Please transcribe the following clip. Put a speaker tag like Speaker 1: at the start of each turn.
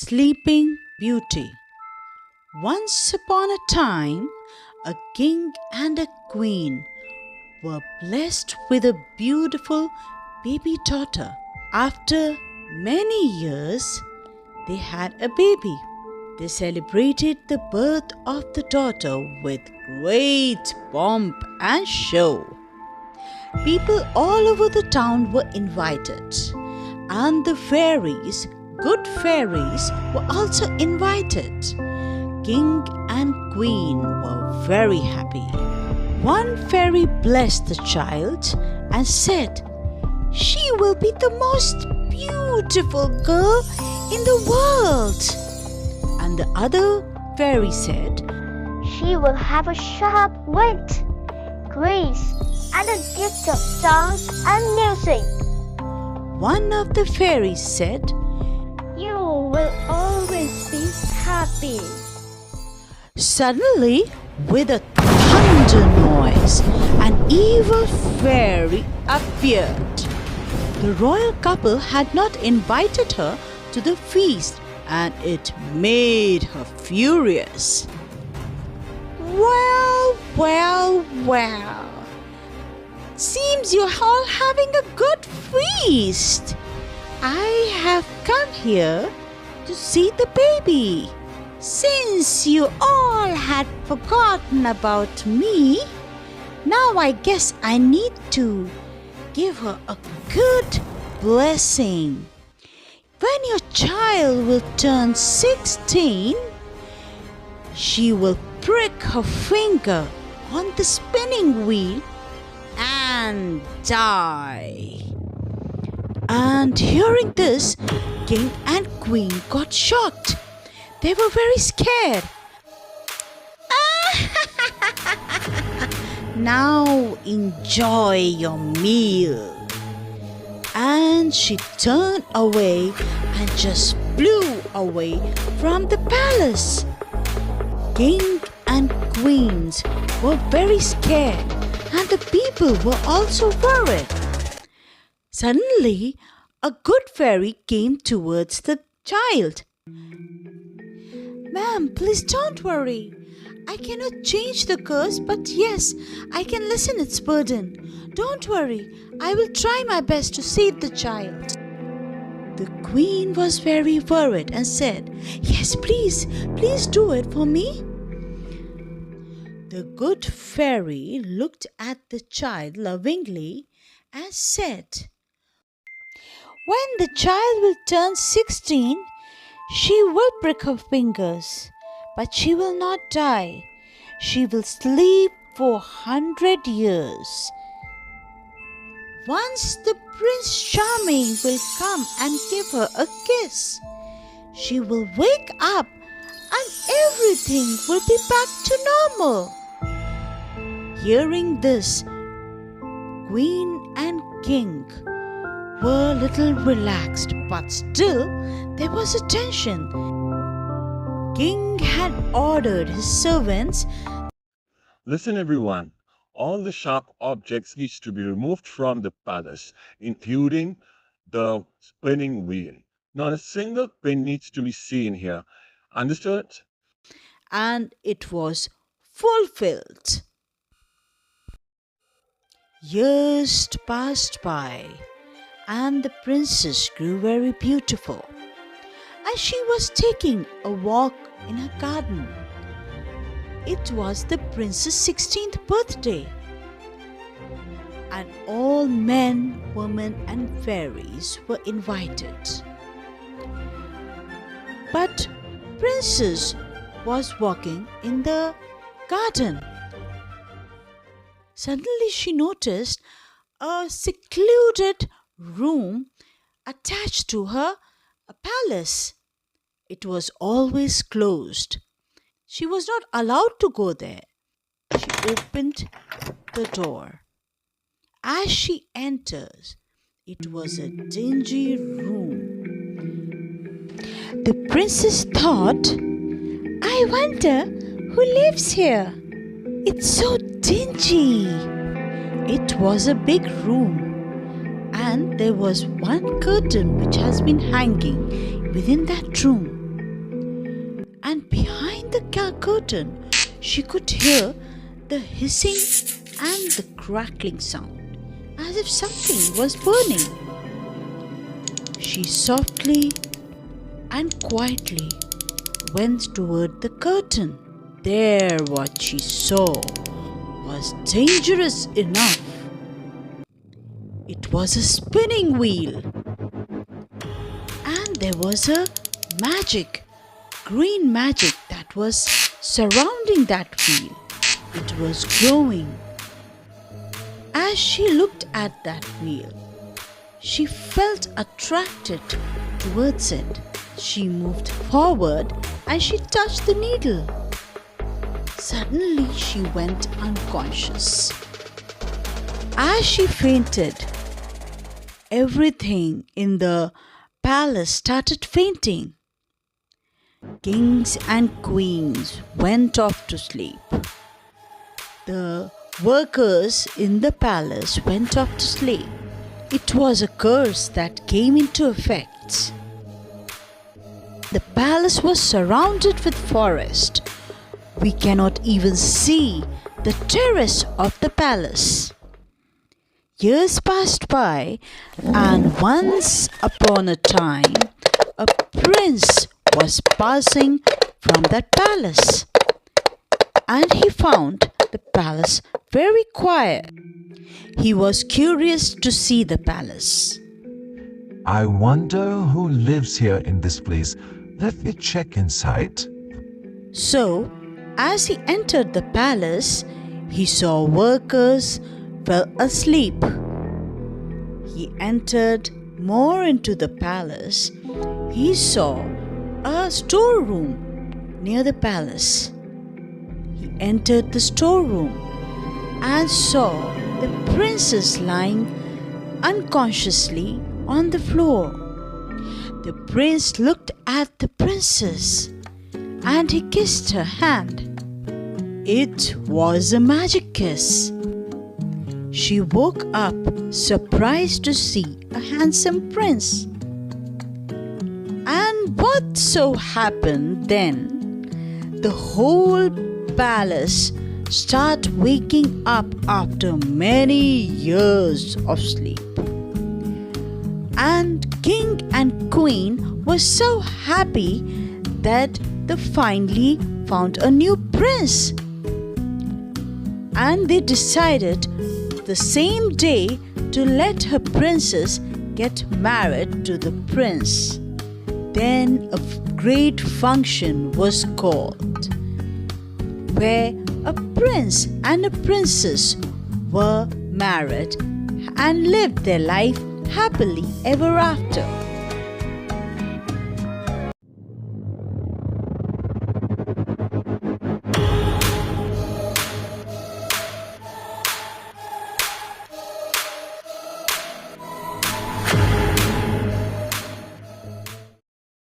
Speaker 1: Sleeping Beauty. Once upon a time, a king and a queen were blessed with a beautiful baby daughter. After many years, they had a baby. They celebrated the birth of the daughter with great pomp and show. People all over the town were invited, and the fairies, good fairies, were also invited. King and queen were very happy. One fairy blessed the child and said, "She will be the most beautiful girl in the world." And the other fairy said,
Speaker 2: "She will have a sharp wit, grace, and a gift of songs and music."
Speaker 1: One of the fairies said,
Speaker 2: "You will always be happy."
Speaker 1: Suddenly, with a thunder noise, an evil fairy appeared. The royal couple had not invited her to the feast, and it made her furious. Well. Seems you're all having a good feast. I have come here to see the baby. Since you all had forgotten about me, now I guess I need to give her a good blessing. When your child will turn 16, she will prick her finger on the spinning wheel and die. And hearing this, king and queen got shocked. They were very scared. Now enjoy your meal. And she turned away and just flew away from the palace. King and queens were very scared, and the people were also worried. Suddenly, a good fairy came towards the child. "Ma'am, please don't worry. I cannot change the curse, but yes, I can lessen its burden. Don't worry, I will try my best to save the child." The queen was very worried and said, "Yes, please do it for me." The good fairy looked at the child lovingly and said, "When the child will turn 16, she will prick her fingers, but she will not die. She will sleep for 100 years. Once the Prince Charming will come and give her a kiss. She will wake up and everything will be back to normal." Hearing this, queen and king were a little relaxed, but still there was a tension. King had ordered his servants,
Speaker 3: Listen, everyone. All the sharp objects needs to be removed from the palace, including the spinning wheel. Not a single pin needs to be seen here. Understood?
Speaker 1: and it was fulfilled. Years passed by, and the princess grew very beautiful. As she was taking a walk in her garden, it was the prince's 16th birthday, and all men, women, and fairies were invited. But princess was walking in the garden. Suddenly she noticed a secluded room attached to her palace. It was always closed. She was not allowed to go there. She opened the door. As she enters, it was a dingy room. The princess thought, "I wonder who lives here. It's so dingy." It was a big room, and there was one curtain which has been hanging within that room. curtain, she could hear the hissing and the crackling sound, as if something was burning. She softly and quietly went toward the curtain. There, what she saw was dangerous enough. It was a spinning wheel, and there was a green magic that was surrounding that wheel. It was glowing. As she looked at that wheel, she felt attracted towards it. She moved forward and she touched the needle. Suddenly, she went unconscious. As she fainted, everything in the palace started fainting. Kings and queens went off to sleep. The workers in the palace went off to sleep. It was a curse that came into effect. The palace was surrounded with forest. We cannot even see the terrace of the palace. Years passed by, and once upon a time, a prince was passing from that palace, and he found the palace very quiet. He was curious to see the palace.
Speaker 4: I wonder who lives here in this place. Let me check inside.
Speaker 1: So, as he entered the palace, he saw workers fell asleep. He entered more into the palace. He saw a storeroom near the palace. He entered the storeroom and saw the princess lying unconsciously on the floor. The prince looked at the princess and he kissed her hand. It was a magic kiss. She woke up surprised to see a handsome prince. And what so happened then? The whole palace started waking up after many years of sleep. And king and queen were so happy that they finally found a new prince. And they decided the same day to let her princess get married to the prince. Then a great function was called, where a prince and a princess were married and lived their life happily ever after.